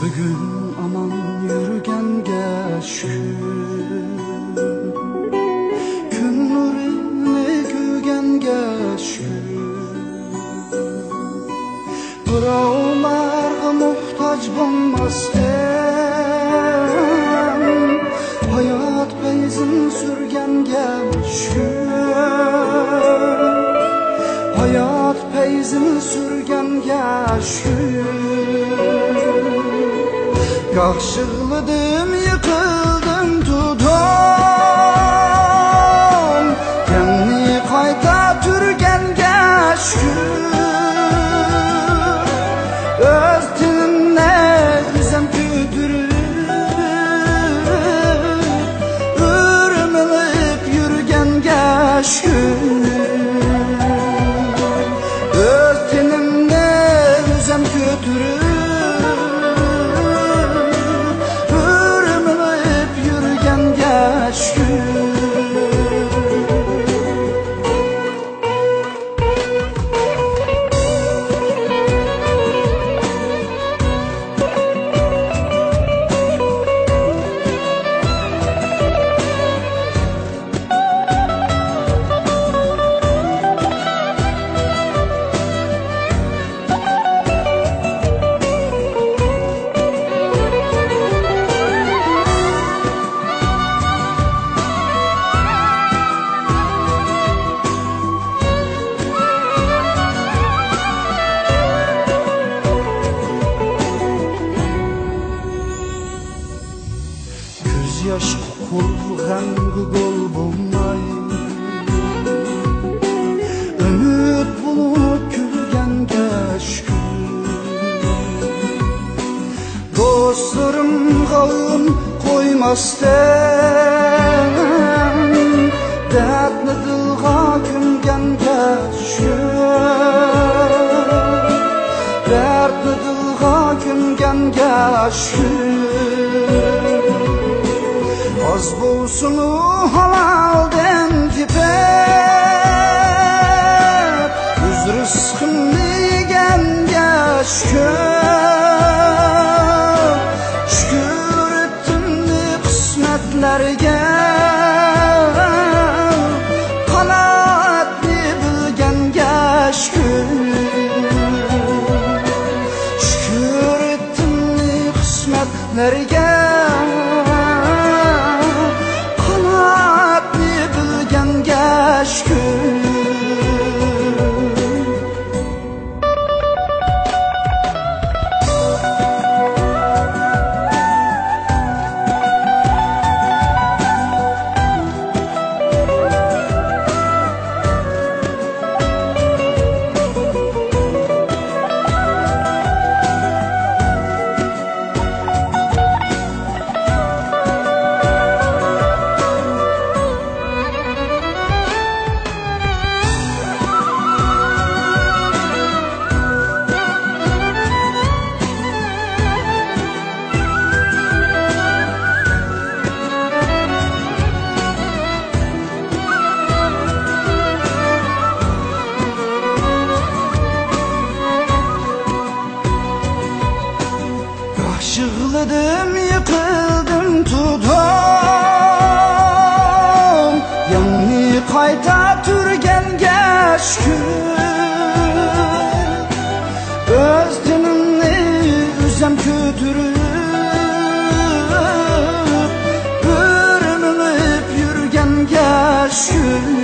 Bugün aman yürgenge şükür, gün nurini gügenge şükür. Birovlarga muhtaç bolmasdan hayat beyzin sürgenge şükür, hayat beyzin sürgenge şükür. Kaşıkladım, yıkıldım, tudum, kendini kayta türgenge şükür. Öz dilimle yüzem küdürüp, ürmülüp yürgenge şükür. Öz dilimle yüzem küdürüp, yaş kulgan gol bulmay, ümit bulup külgenge şükür. Dostlarım kavun koymasdan, dertli dilga külgenge şükür, dertli dilga külgenge şükür. Az bulsun halalden tepep, yüz rızkımni yegenge şükür. Şükür ettimni kısmetlerge, kanaatni bilgenge şükür. Şükür ettimni kısmetlerge, şükür. Yığıldım, yıkıldım, tudum, yanni kayta türgenge şükür. Öz dilimni üzem küdürüp, ürmülüp yürgenge şükür.